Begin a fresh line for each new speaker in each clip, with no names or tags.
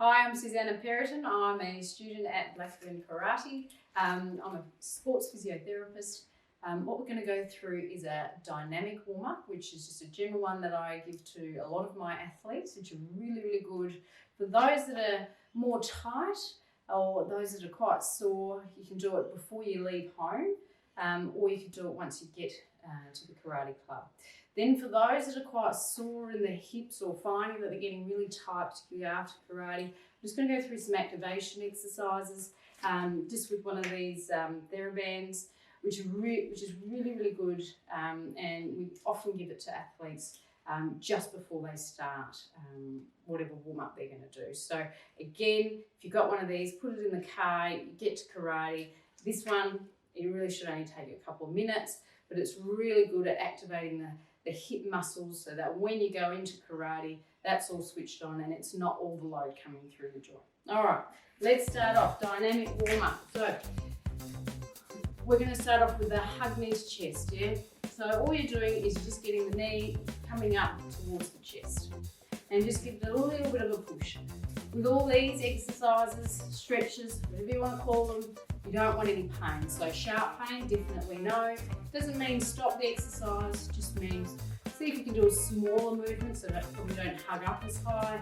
Hi, I'm Zuzana Perraton. I'm a student at Blackburn Karate. I'm a sports physiotherapist. What we're going to go through is a dynamic warm-up, which is just a general one that I give to a lot of my athletes, which are really good. For those that are more tight or those that are quite sore, you can do it before you leave home, or you can do it once you get to the karate club. Then for those that are quite sore in the hips or finding that they're getting really tight, particularly after karate, I'm just going to go through some activation exercises just with one of these TheraBands, which is really good, and we often give it to athletes just before they start whatever warm-up they're going to do. So again, if you've got one of these, put it in the car, you get to karate. This one, it really should only take you a couple of minutes, but it's really good at activating the hip muscles so that when you go into karate, that's all switched on and it's not all the load coming through the joint. All right, let's start off, dynamic warm-up. So we're going to start off with a hug knee to chest, yeah? So all you're doing is just getting the knee coming up towards the chest and just give it a little bit of a push. With all these exercises, stretches, whatever you want to call them, you don't want any pain. So sharp pain, definitely no. Doesn't mean stop the exercise, just means see if you can do a smaller movement so that probably don't hug up as high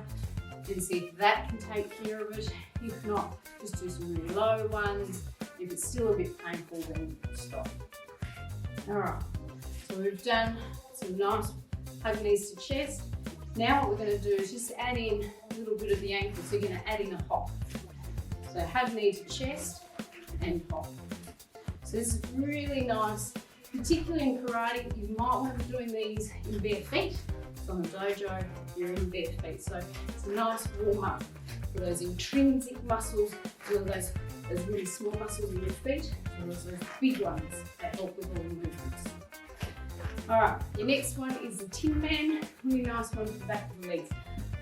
and see if that can take care of it. If not, just do some really low ones. If it's still a bit painful, then stop. All right, so we've done some nice hug knees to chest. Now what we're going to do is just add in a little bit of the ankle. So you're going to add in a hop. So hug knee to chest and hop. So this is really nice, particularly in karate. You might want to be doing these in bare feet. So on the dojo, you're in bare feet. So it's a nice warm up for those intrinsic muscles, as well as those really small muscles in your feet, as well as those big ones that help with all the movements. All right, your next one is the Tin Man. Really nice one for the back of the legs.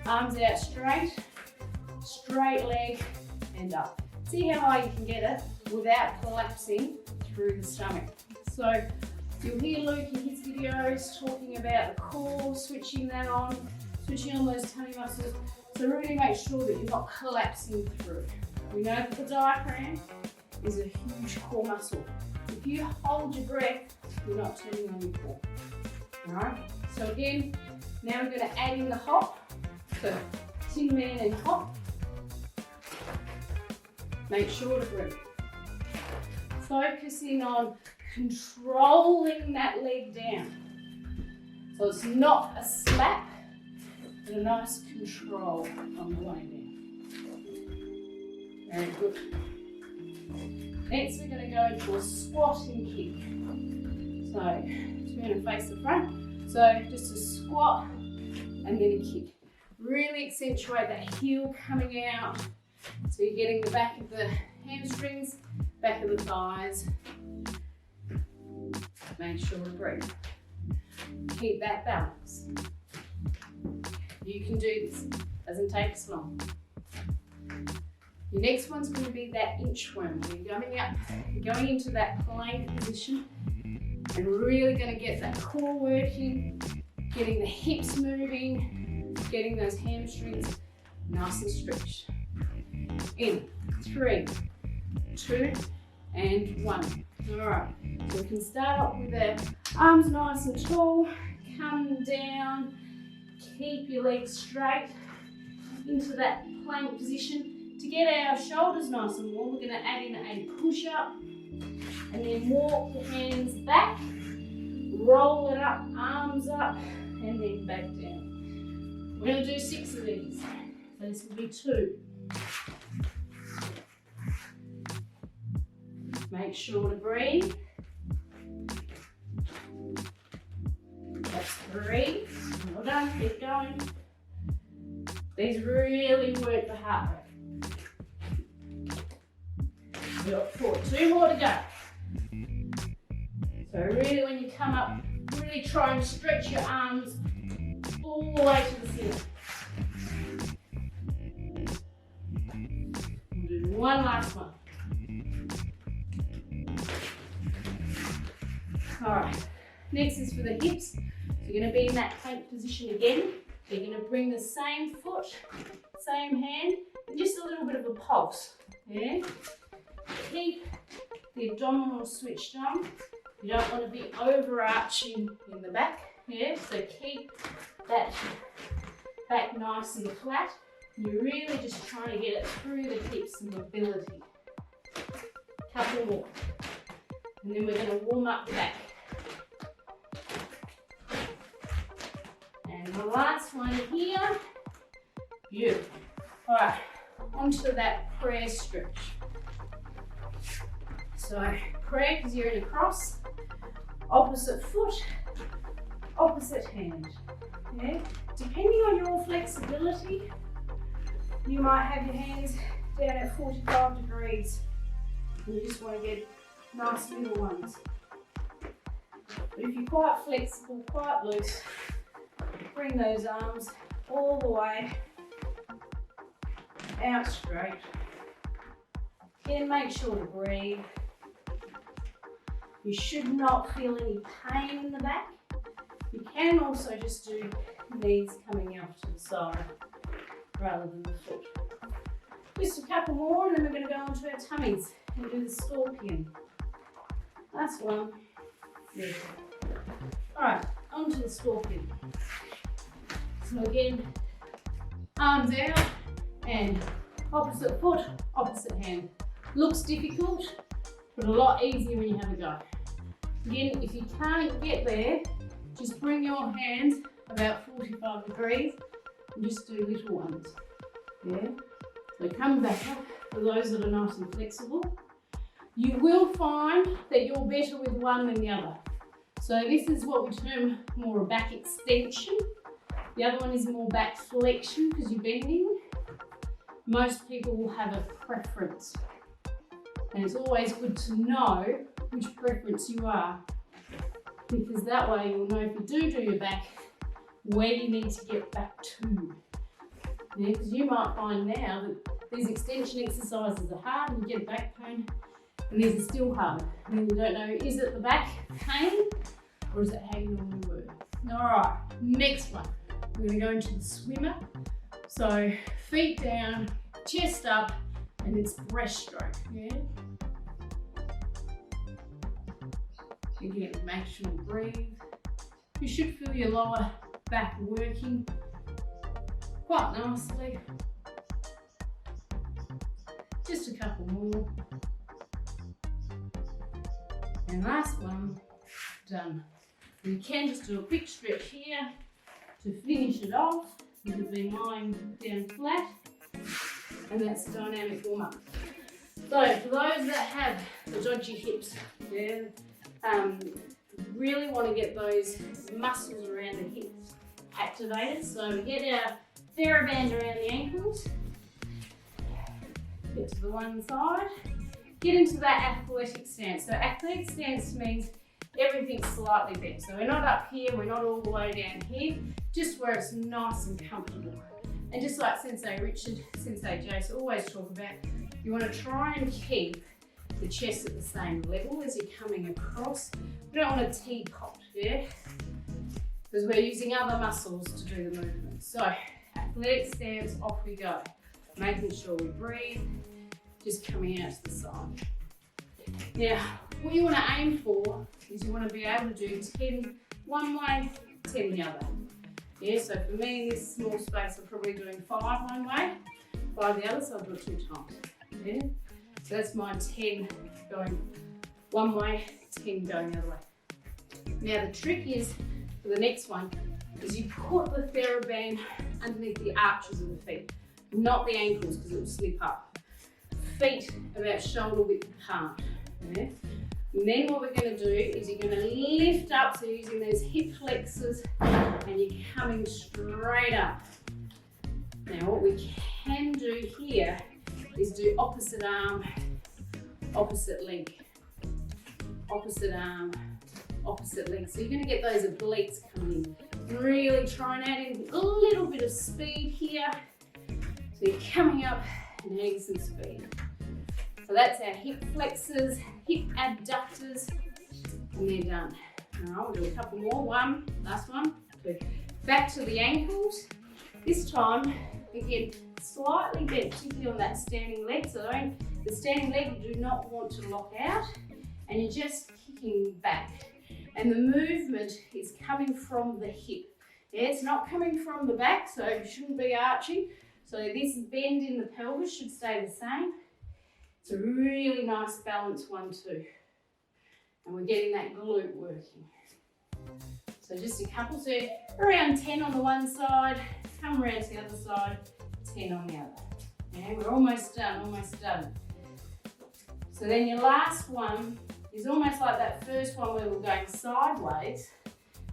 Arms out straight leg and up. See how high you can get it without collapsing through the stomach. So you'll hear Luke in his videos talking about the core, switching on those tummy muscles. So really make sure that you're not collapsing through. We know that the diaphragm is a huge core muscle. If you hold your breath, you're not turning on your core. All right, so again, now we're going to add in the hop. So Tin Man and hop. Make sure to breathe. Focusing on controlling that leg down. So it's not a slap, but a nice control on the way down. Very good. Next we're going to go into a squat and kick. So turn and face the front. So just a squat and then a kick. Really accentuate that heel coming out. So you're getting the back of the hamstrings, back of the thighs. Make sure to breathe. Keep that balance. You can do this. Doesn't take us long. Your next one's going to be that inchworm. You're going up, you're going into that plank position and really going to get that core working, getting the hips moving, getting those hamstrings nice and stretched. In 3, 2, and 1. All right, so we can start off with the arms nice and tall, come down, keep your legs straight into that plank position. To get our shoulders nice and warm, we're going to add in a push-up and then walk the hands back, roll it up, arms up, and then back down. We're going to do 6 of these. So this will be 2. Make sure to breathe. That's 3. Well done, keep going. These really work the heart rate. We've got 4, 2 more to go. So really when you come up, really try and stretch your arms all the way to the ceiling. We'll do one last one. All right, next is for the hips. So you're going to be in that plank position again. You're going to bring the same foot, same hand, Just a little bit of a pulse. Yeah. Keep the abdominal switched on. You don't want to be overarching in the back. Yeah. So keep that back nice and flat. You're really just trying to get it through the hips and mobility. Couple more. And then we're going to warm up the back. And the last one here. Beautiful. All right, onto that prayer stretch. So prayer because you're in a cross, opposite foot, opposite hand. Yeah? Depending on your flexibility, you might have your hands down at 45 degrees. You just want to get nice little ones. But if you're quite flexible, quite loose, bring those arms all the way out straight. Again, make sure to breathe. You should not feel any pain in the back. You can also just do knees coming out to the side rather than the foot. Just a couple more and then we're going to go onto our tummies and do the scorpion. Last one. There. Alright, onto the scorpion. So again, arms out and opposite foot, opposite hand. Looks difficult, but a lot easier when you have a go. Again, if you can't get there, just bring your hands about 45 degrees and just do little ones. Yeah. So come back up for those that are nice and flexible. You will find that you're better with one than the other. So this is what we term more a back extension. The other one is more back flexion because you're bending. Most people will have a preference. And it's always good to know which preference you are, because that way you'll know if you do your back, where you need to get back to. Yeah, because you might find now that these extension exercises are hard and you get back pain, and these are still hard. And then you don't know, is it the back pain or is it how you normally work? All right, next one. We're going to go into the swimmer. So feet down, chest up, and it's breaststroke. Yeah. Again, make sure you breathe. You should feel your lower back working quite nicely. Just a couple more. And last one, done. You can just do a quick stretch here to finish it off. You can be lying down flat, and that's a dynamic warm-up. So for those that have the dodgy hips, yeah, really want to get those muscles around the hips activated. So we get our TheraBand around the ankles, get to the one side, get into that athletic stance. So athletic stance means everything's slightly bent. So we're not up here, we're not all the way down here, just where it's nice and comfortable. And just like Sensei Richard, Sensei Jace always talk about, you want to try and keep the chest at the same level as you're coming across. We don't want to teapot, yeah? Because we're using other muscles to do the movement. So, athletic stance, off we go. Making sure we breathe, just coming out to the side. Now, what you want to aim for is you want to be able to do 10 one way, 10 the other. Yeah, so for me in this small space, I'm probably doing 5 one way, 5 the other, so I've got 2 times. Yeah? So that's my 10 going one way, 10 going the other way. Now the trick is, for the next one, is you put the TheraBand underneath the arches of the feet, not the ankles because it will slip up. Feet about shoulder width apart. Yeah? And then what we're going to do is you're going to lift up, so using those hip flexors, and you're coming straight up. Now what we can do here is do opposite arm, opposite leg, opposite arm, opposite leg. So you're going to get those obliques coming in. Really try and add in a little bit of speed here. So you're coming up and adding some speed. So that's our hip flexors, hip abductors, and they're done. Now we'll do a couple more. One, last one, 2. Back to the ankles. This time, again, slightly bent, particularly on that standing leg. So the standing leg you do not want to lock out, and you're just kicking back. And the movement is coming from the hip. Yeah, it's not coming from the back, so you shouldn't be arching. So this bend in the pelvis should stay the same. It's a really nice balanced one too. And we're getting that glute working. So just a couple, so around 10 on the one side, come around to the other side, 10 on the other. Yeah, we're almost done, almost done. So then your last one is almost like that first one where we're going sideways.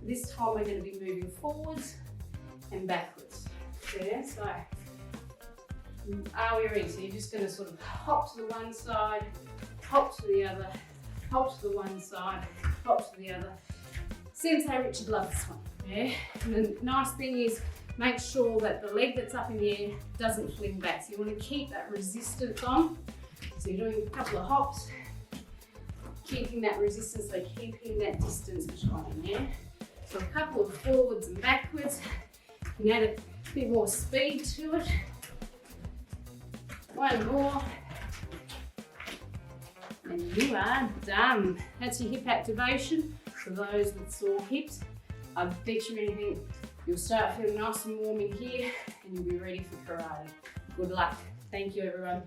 This time we're going to be moving forwards and backwards. Yeah, so are we ready? So you're just going to sort of hop to the one side, hop to the other, hop to the one side, hop to the other. Sensei Richard loves this one. Yeah, and the nice thing is make sure that the leg that's up in the air doesn't fling back. So you want to keep that resistance on. So you're doing a couple of hops, keeping that resistance, so keeping that distance between, yeah? So a couple of forwards and backwards. You can add a bit more speed to it. One more. And you are done. That's your hip activation for those with sore hips. I bet you anything, you'll start feeling nice and warm in here and you'll be ready for karate. Good luck. Thank you, everyone.